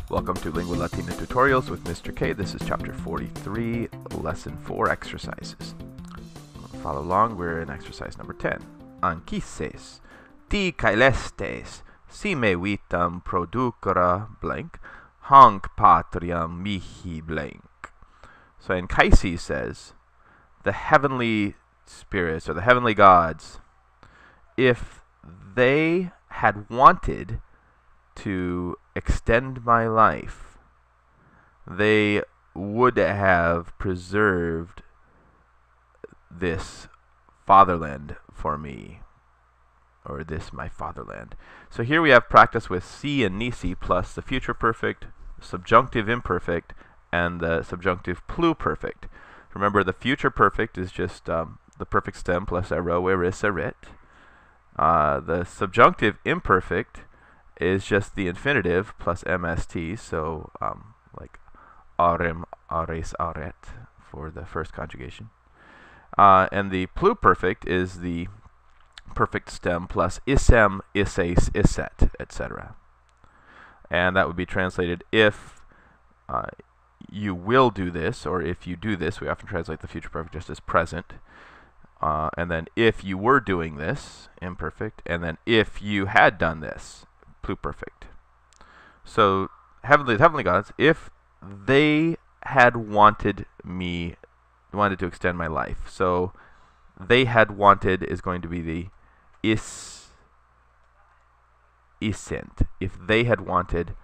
Welcome to Lingua Latina Tutorials with Mr. K. This is chapter 43, lesson 4 exercises. Follow along, we're in exercise number 10. Anchises, ti caelestes, si me vitam producere blank, hanc patriam mihi blank. So Anchises says, the heavenly spirits, or the heavenly gods, if they had wanted to extend my life, they would have preserved this fatherland for me, or this my fatherland. So here we have practice with si and nisi plus the future perfect, subjunctive imperfect, and the subjunctive pluperfect. Remember, the future perfect is just the perfect stem plus ero, eris, erit. The subjunctive imperfect is just the infinitive plus mst, so like arem, ares, aret for the first conjugation. And the pluperfect is the perfect stem plus isem, isses, isset, etc. And that would be translated if you will do this, or if you do this. We often translate the future perfect just as present. And then if you were doing this, imperfect. And then if you had done this, pluperfect. So heavenly gods, if they had wanted to extend my life. So they had wanted is going to be the isent. If they had wanted,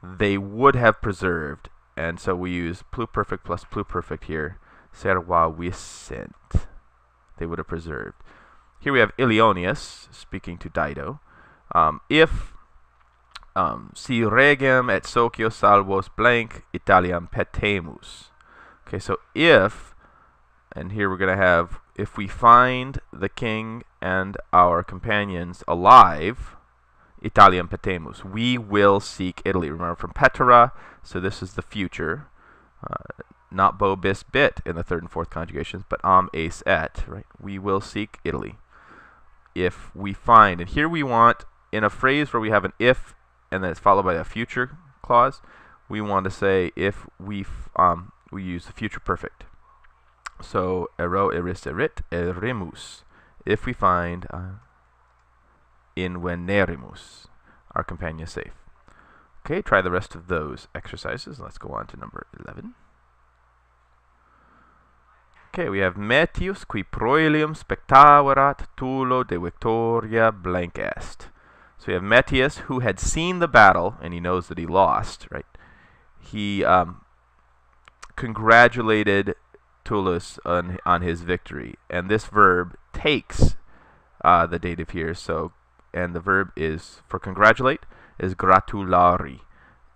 they would have preserved. And so we use pluperfect plus pluperfect here. Serva visent. They would have preserved. Here we have Ilioneus speaking to Dido. If si regem et socios salvos blank Italiam petemus. Okay, so if, and here we're going to have, if we find the king and our companions alive, Italiam petemus, we will seek Italy. Remember from petera, so this is the future. Not bo bis bit in the third and fourth conjugations, but am ace et, right? We will seek Italy. If we find, and here we want, in a phrase where we have an if and then it's followed by a future clause, we want to say if we use the future perfect. So ero, eris, erit, eremus. If we find inveniremus, our companion is safe. Okay, try the rest of those exercises. Let's go on to number 11. Okay, we have Metius qui proelium spectaverat tulo de victoria blank est. So we have Metius, who had seen the battle, and he knows that he lost, right? He congratulated Tullus on his victory. And this verb takes the dative here. So, and the verb is, for congratulate, is gratulari.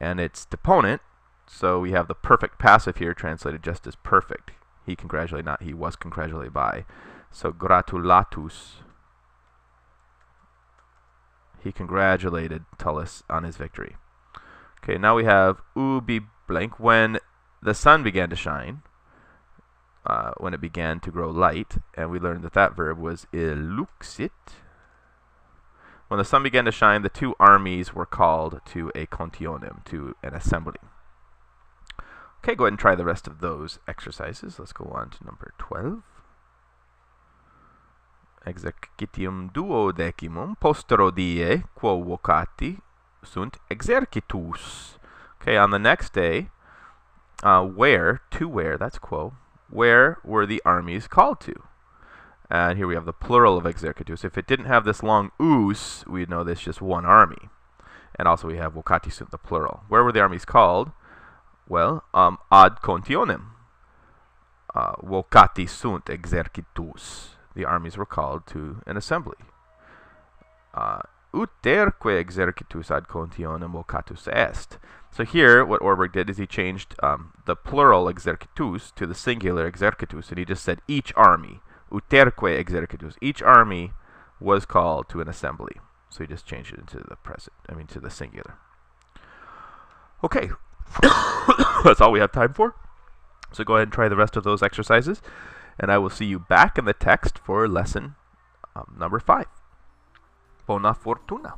And its deponent, so we have the perfect passive here translated just as perfect. He congratulated, not he was congratulated by. So gratulatus. He congratulated Tullus on his victory. Okay, now we have ubi blank, when the sun began to shine, when it began to grow light, and we learned that that verb was illuxit. When the sun began to shine, the two armies were called to a contionem, to an assembly. Okay, go ahead and try the rest of those exercises. Let's go on to number 12. Exercitium duodecimum postero die quo vocati sunt exercitus. Okay, on the next day, where, that's quo, where were the armies called to? And here we have the plural of exercitus. If it didn't have this long us, we'd know this just one army. And also we have vocati sunt, the plural. Where were the armies called? Well, ad contionem. Vocati sunt exercitus. The armies were called to an assembly. Uterque exercitus ad contionem vocatus est. So here, what Orberg did is he changed the plural exercitus to the singular exercitus, and he just said each army. Uterque exercitus. Each army was called to an assembly. So he just changed it into the present, to the singular. Okay. That's all we have time for. So go ahead and try the rest of those exercises, and I will see you back in the text for lesson number 5. Buona fortuna.